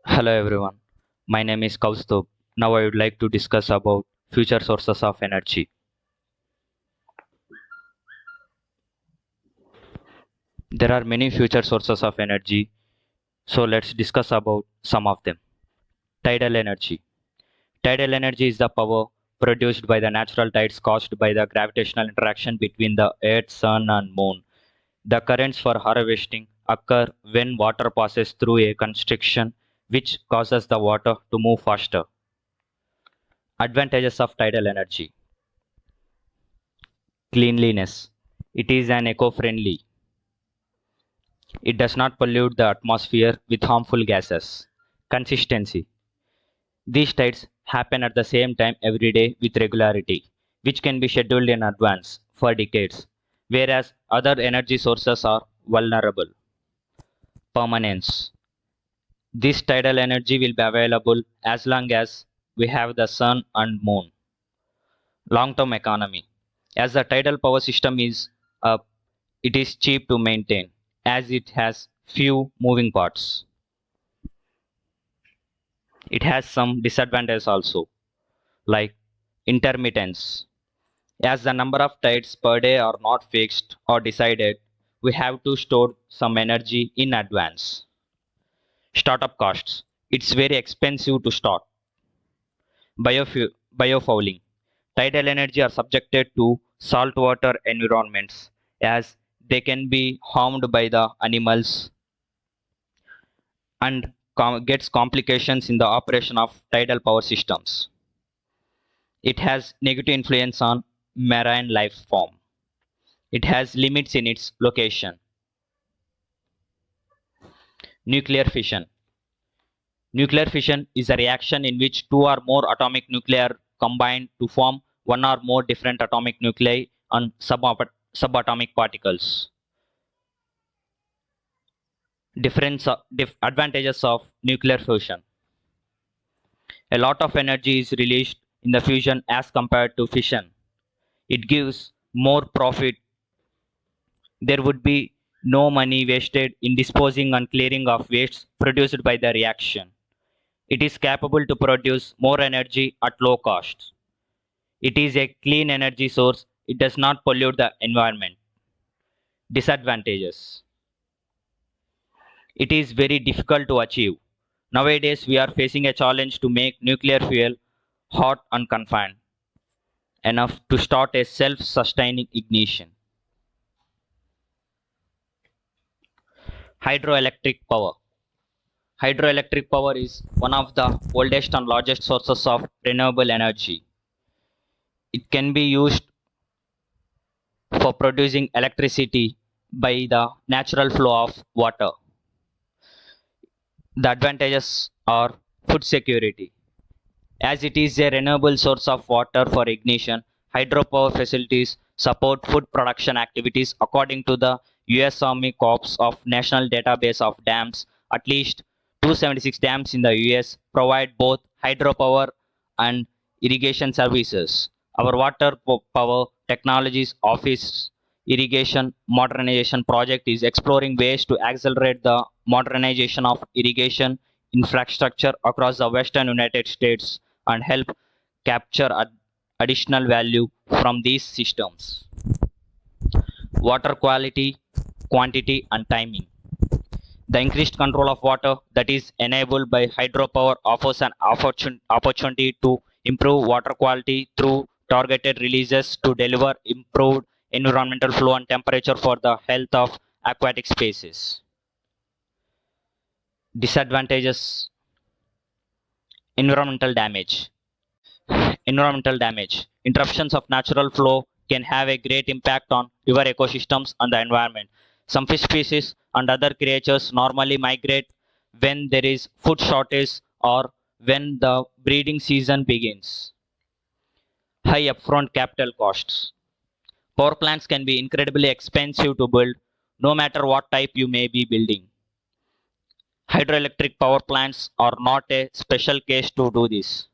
Hello everyone, my name is Koustubh. Now I would like to discuss about future sources of energy. There are many future sources of energy, so let's discuss about some of them. Tidal energy. Tidal energy is the power produced by the natural tides caused by the gravitational interaction between the earth, sun and moon. The currents for harvesting occur when water passes through a constriction which causes the water to move faster. Advantages of tidal energy. Cleanliness. It is an eco-friendly. It does not pollute the atmosphere with harmful gases. Consistency. These tides happen at the same time every day with regularity, which can be scheduled in advance for decades, whereas other energy sources are vulnerable. Permanence. This tidal energy will be available as long as we have the sun and moon. Long-term economy. As the tidal power system is up, it is cheap to maintain as it has few moving parts. It has some disadvantages also, like intermittence. As the number of tides per day are not fixed or decided, we have to store some energy in advance. Startup costs. It's very expensive to start. Biofouling. Tidal energy are subjected to saltwater environments as they can be harmed by the animals and gets complications in the operation of tidal power systems. It has negative influence on marine life form. It has limits in its location. Nuclear fission. Nuclear fission is a reaction in which two or more atomic nuclei combine to form one or more different atomic nuclei on subatomic particles. Advantages of nuclear fusion. A lot of energy is released in the fusion as compared to fission. It gives more profit. There would be no money wasted in disposing and clearing of wastes produced by the reaction. It is capable to produce more energy at low cost. It is a clean energy source. It does not pollute the environment. Disadvantages. It is very difficult to achieve. Nowadays, we are facing a challenge to make nuclear fuel hot and confined enough to start a self-sustaining ignition. Hydroelectric power. Hydroelectric power is one of the oldest and largest sources of renewable energy. It can be used for producing electricity by the natural flow of water. The advantages are food security. As it is a renewable source of water for ignition, hydropower facilities support food production activities according to the US Army Corps of National Database of Dams. At least 276 dams in the US provide both hydropower and irrigation services. Our water power technologies office irrigation modernization project is exploring ways to accelerate the modernization of irrigation infrastructure across the western United States and help capture additional value from these systems. Water quality, quantity and timing. The increased control of water that is enabled by hydropower offers an opportunity to improve water quality through targeted releases to deliver improved environmental flow and temperature for the health of aquatic species. Disadvantages. Environmental damage. Environmental damage. Interruptions of natural flow can have a great impact on river ecosystems and the environment. Some fish species and other creatures normally migrate when there is food shortage or when the breeding season begins. High upfront capital costs. Power plants can be incredibly expensive to build, no matter what type you may be building. Hydroelectric power plants are not a special case to do this.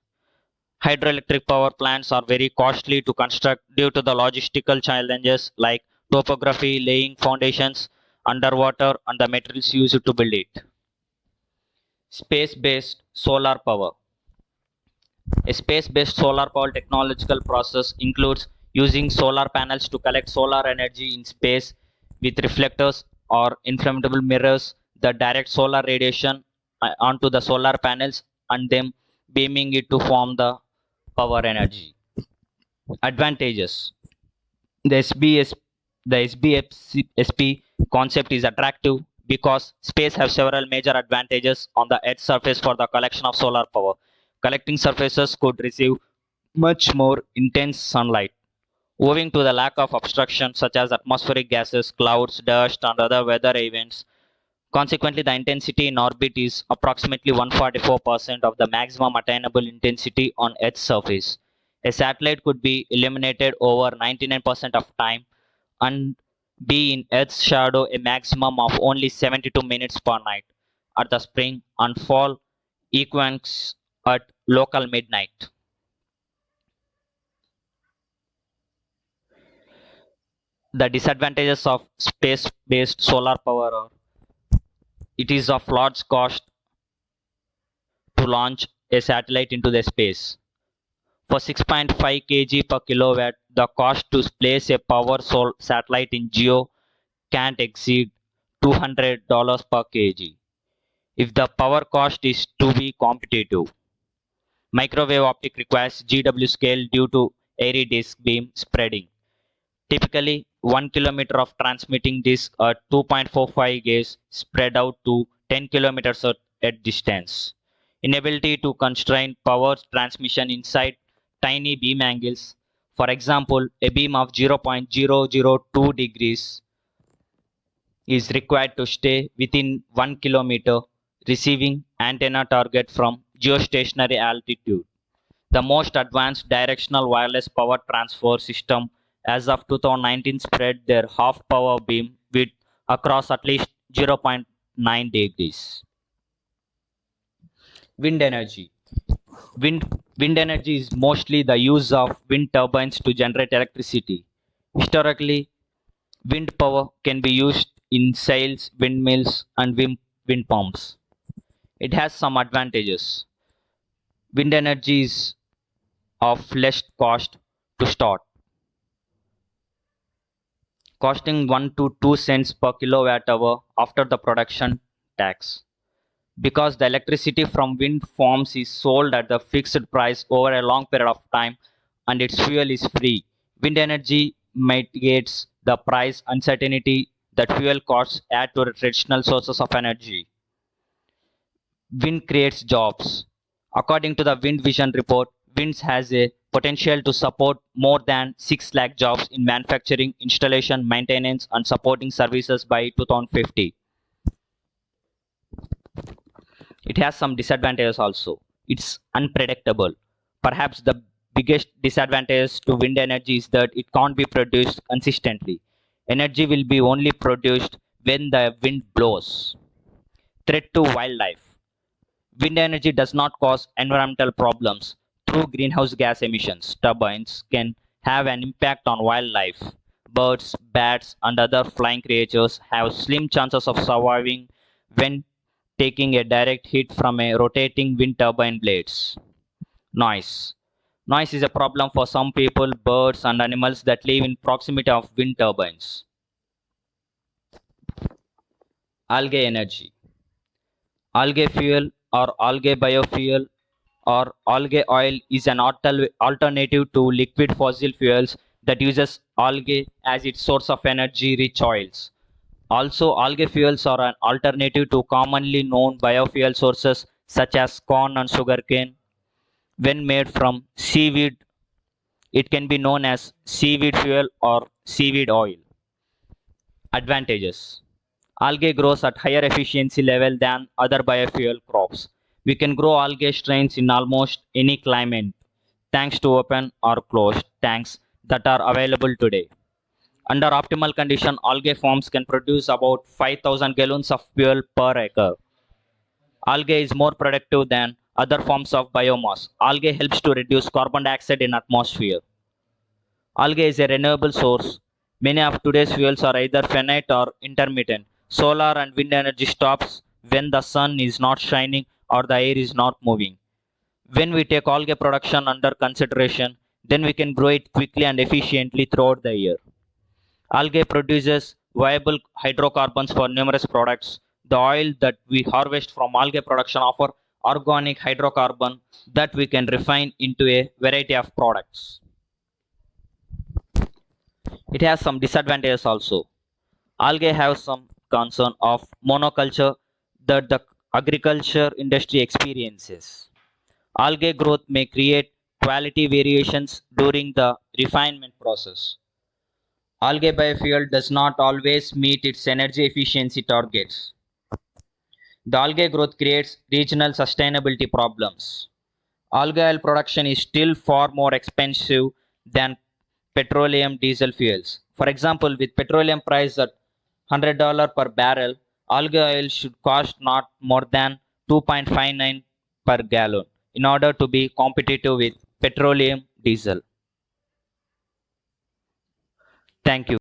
Hydroelectric power plants are very costly to construct due to the logistical challenges like topography, laying foundations underwater, and the materials used to build it. Space-based solar power. A space-based solar power technological process includes using solar panels to collect solar energy in space with reflectors or inflammable mirrors that direct solar radiation onto the solar panels and then beaming it to form the power energy. Advantages. The SBS the SBSP concept is attractive because space has several major advantages on the Earth's surface for the collection of solar power. Collecting surfaces could receive much more intense sunlight. Owing to the lack of obstruction such as atmospheric gases, clouds, dust, and other weather events, consequently the intensity in orbit is approximately 144% of the maximum attainable intensity on Earth's surface. A satellite could be illuminated over 99% of time and be in Earth's shadow a maximum of only 72 minutes per night at the spring and fall equinox at local midnight. The disadvantages of space-based solar power are it is of large cost to launch a satellite into the space. For 6.5 kg per kilowatt, the cost to place a power satellite in geo can't exceed $200 per kg. If the power cost is to be competitive, microwave optic requires GW scale due to airy disk beam spreading. Typically, 1 kilometer of transmitting disk at 2.45 gauge spread out to 10 kilometers at distance. Inability to constrain power transmission inside tiny beam angles. For example, a beam of 0.002 degrees is required to stay within 1 kilometer receiving antenna target from geostationary altitude. The most advanced directional wireless power transfer system as of 2019 spread their half power beam width across at least 0.9 degrees. Wind energy. Wind energy is mostly the use of wind turbines to generate electricity. Historically, wind power can be used in sails, windmills, and wind pumps. It has some advantages. Wind energy is of less cost to start, costing 1 to 2 cents per kilowatt hour after the production tax. Because the electricity from wind farms is sold at the fixed price over a long period of time and its fuel is free, wind energy mitigates the price uncertainty that fuel costs add to traditional sources of energy. Wind creates jobs. According to the Wind Vision report, wind has a potential to support more than 6 lakh jobs in manufacturing, installation, maintenance, and supporting services by 2050. It has some disadvantages also. It's unpredictable. Perhaps the biggest disadvantage to wind energy is that it can't be produced consistently. Energy will be only produced when the wind blows. Threat to wildlife. Wind energy does not cause environmental problems through greenhouse gas emissions. Turbines can have an impact on wildlife. Birds, bats, and other flying creatures have slim chances of surviving when taking a direct hit from a rotating wind turbine blades. Noise. Noise is a problem for some people, birds, and animals that live in proximity of wind turbines. Algae energy. Algae fuel or algae biofuel or algae oil is an alternative to liquid fossil fuels that uses algae as its source of energy-rich oils. Also, algae fuels are an alternative to commonly known biofuel sources such as corn and sugarcane. When made from seaweed, it can be known as seaweed fuel or seaweed oil. Advantages. Algae grows at higher efficiency level than other biofuel crops. We can grow algae strains in almost any climate thanks to open or closed tanks that are available today. Under optimal condition, algae farms can produce about 5,000 gallons of fuel per acre. Algae is more productive than other forms of biomass. Algae helps to reduce carbon dioxide in atmosphere. Algae is a renewable source. Many of today's fuels are either finite or intermittent. Solar and wind energy stops when the sun is not shining or the air is not moving. When we take algae production under consideration, then we can grow it quickly and efficiently throughout the year. Algae produces viable hydrocarbons for numerous products. The oil that we harvest from algae production offer organic hydrocarbon that we can refine into a variety of products. It has some disadvantages also. Algae have some concern of monoculture that the agriculture industry experiences. Algae growth may create quality variations during the refinement process. Algae biofuel does not always meet its energy efficiency targets. The algae growth creates regional sustainability problems. Algae oil production is still far more expensive than petroleum diesel fuels. For example, with petroleum price at $100 per barrel, algae oil should cost not more than 2.59 per gallon in order to be competitive with petroleum diesel. Thank you.